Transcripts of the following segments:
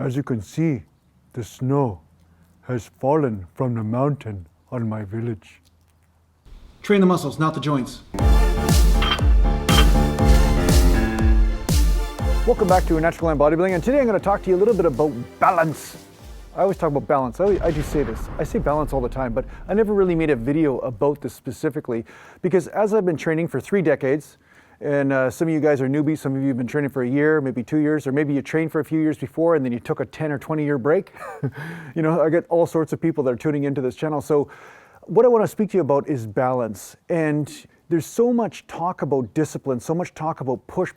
As you can see, the snow has fallen from the mountain on my village. Train the muscles, not the joints. Welcome back to Natural Gallant Bodybuilding, and today I'm going to talk to you a little bit about balance. I always talk about balance. I do say this. I say balance all the time, but I never really made a video about this specifically because as I've been training for 3 decades, and some of you guys are newbies, some of you have been training for a year, maybe 2 years, or maybe you trained for a few years before and then you took a 10 or 20 year break. You know, I get all sorts of people that are tuning into this channel. So what I want to speak to you about is balance. And there's so much talk about discipline, so much talk about push,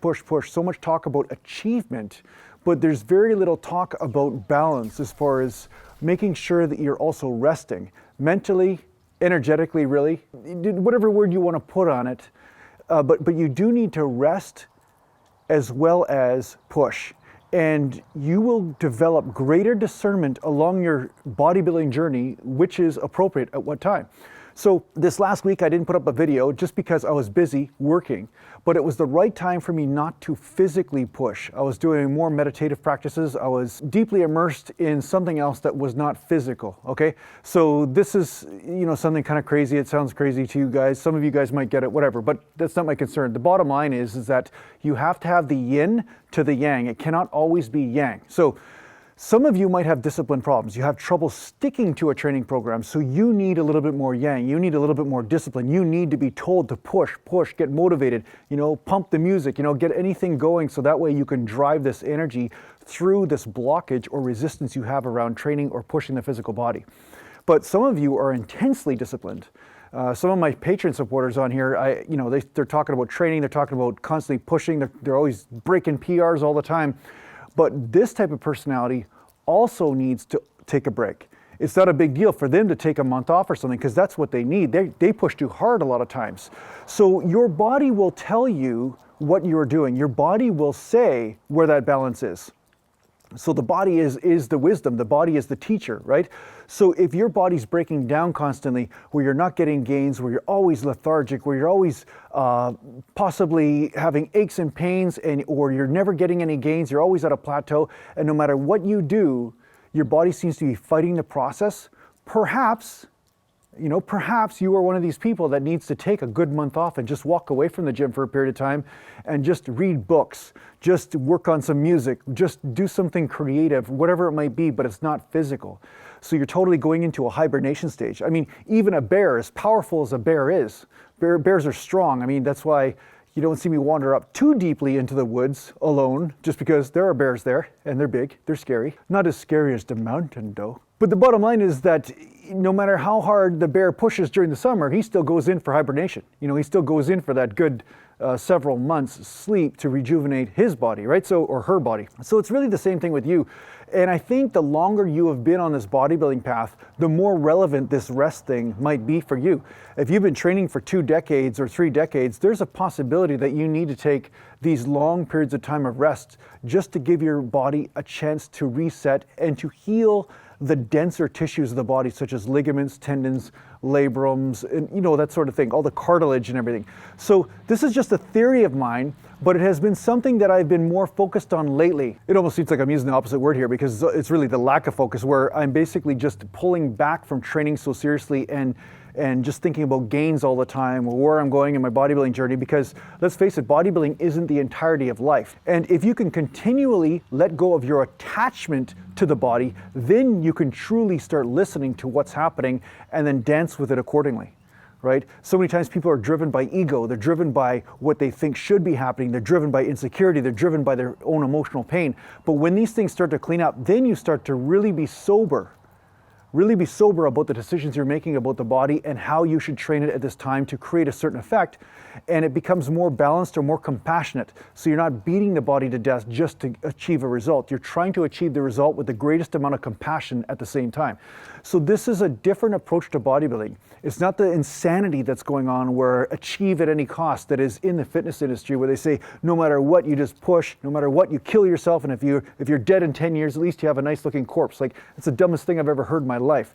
so much talk about achievement, but there's very little talk about balance as far as making sure that you're also resting mentally, energetically, really, whatever word you want to put on it. But you do need to rest as well as push. And you will develop greater discernment along your bodybuilding journey, which is appropriate at what time. So this last week I didn't put up a video just because I was busy working, but it was the right time for me not to physically push. I was doing more meditative practices. I was deeply immersed in something else that was not physical, okay? So this is, you know, something kind of crazy. It sounds crazy to you guys. Some of you guys might get it, whatever, but that's not my concern. The bottom line is that you have to have the yin to the yang. It cannot always be yang. So some of you might have discipline problems. You have trouble sticking to a training program, so you need a little bit more yang. You need a little bit more discipline. You need to be told to push, get motivated, you know, pump the music, you know, get anything going so that way you can drive this energy through this blockage or resistance you have around training or pushing the physical body. But some of you are intensely disciplined. Some of my Patreon supporters on here, you know, they're talking about training, they're talking about constantly pushing, they're always breaking PRs all the time. But this type of personality also needs to take a break. It's not a big deal for them to take a month off or something because that's what they need. They push too hard a lot of times. So your body will tell you what you're doing. Your body will say where that balance is. So the body is the wisdom, the body is the teacher, right? So if your body's breaking down constantly, where you're not getting gains, where you're always lethargic, where you're always possibly having aches and pains, or you're never getting any gains, you're always at a plateau, and no matter what you do, your body seems to be fighting the process, perhaps you are one of these people that needs to take a good month off and just walk away from the gym for a period of time and just read books, just work on some music, just do something creative, whatever it might be, but it's not physical. So you're totally going into a hibernation stage. I mean, even a bear, as powerful as a bear is, bears are strong. I mean, that's why you don't see me wander up too deeply into the woods alone, just because there are bears there and they're big, they're scary. Not as scary as the mountain though. But the bottom line is that no matter how hard the bear pushes during the summer, he still goes in for hibernation. You know, he still goes in for that good several months sleep to rejuvenate his body, right? So, or her body. So it's really the same thing with you. And I think the longer you have been on this bodybuilding path, the more relevant this rest thing might be for you. If you've been training for 2 decades or 3 decades, there's a possibility that you need to take these long periods of time of rest just to give your body a chance to reset and to heal the denser tissues of the body, such as ligaments, tendons, labrums, and you know, that sort of thing, all the cartilage and everything. So this is just a theory of mine, but it has been something that I've been more focused on lately. It almost seems like I'm using the opposite word here because it's really the lack of focus, where I'm basically just pulling back from training so seriously and just thinking about gains all the time, or where I'm going in my bodybuilding journey, because let's face it, bodybuilding isn't the entirety of life. And if you can continually let go of your attachment to the body, then you can truly start listening to what's happening and then dance with it accordingly, right? So many times people are driven by ego, they're driven by what they think should be happening, they're driven by insecurity, they're driven by their own emotional pain. But when these things start to clean up, then you start to really be sober about the decisions you're making about the body and how you should train it at this time to create a certain effect. And it becomes more balanced or more compassionate. So you're not beating the body to death just to achieve a result. You're trying to achieve the result with the greatest amount of compassion at the same time. So this is a different approach to bodybuilding. It's not the insanity that's going on where achieve at any cost that is in the fitness industry, where they say no matter what you just push, no matter what you kill yourself, and if you're dead in 10 years, at least you have a nice looking corpse. Like, it's the dumbest thing I've ever heard in my life.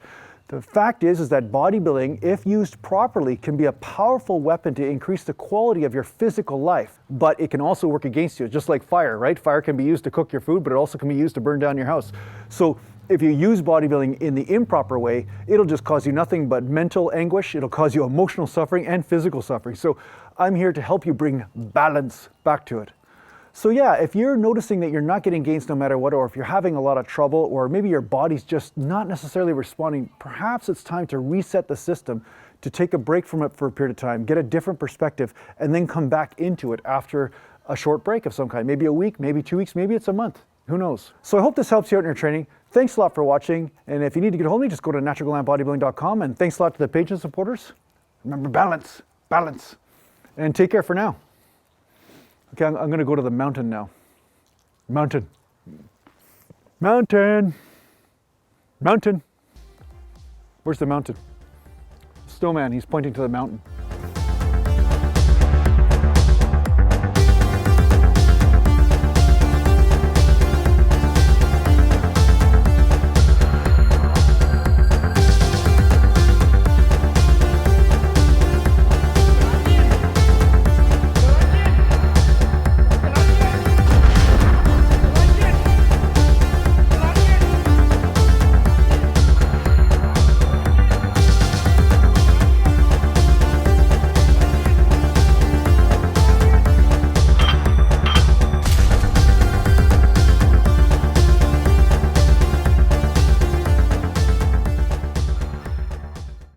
The fact is that bodybuilding, if used properly, can be a powerful weapon to increase the quality of your physical life, but it can also work against you, just like fire, right? Fire can be used to cook your food, but it also can be used to burn down your house. So if you use bodybuilding in the improper way, it'll just cause you nothing but mental anguish, it'll cause you emotional suffering and physical suffering. So I'm here to help you bring balance back to it. So yeah, if you're noticing that you're not getting gains no matter what, or if you're having a lot of trouble, or maybe your body's just not necessarily responding, perhaps it's time to reset the system, to take a break from it for a period of time, get a different perspective, and then come back into it after a short break of some kind. Maybe a week, maybe 2 weeks, maybe it's a month. Who knows? So I hope this helps you out in your training. Thanks a lot for watching. And if you need to get a hold of me, just go to naturalgallantbodybuilding.com. And thanks a lot to the Patreon supporters. Remember, balance, balance. And take care for now. Okay, I'm going to go to the mountain now. Mountain. Mountain. Mountain. Where's the mountain? Snowman, he's pointing to the mountain.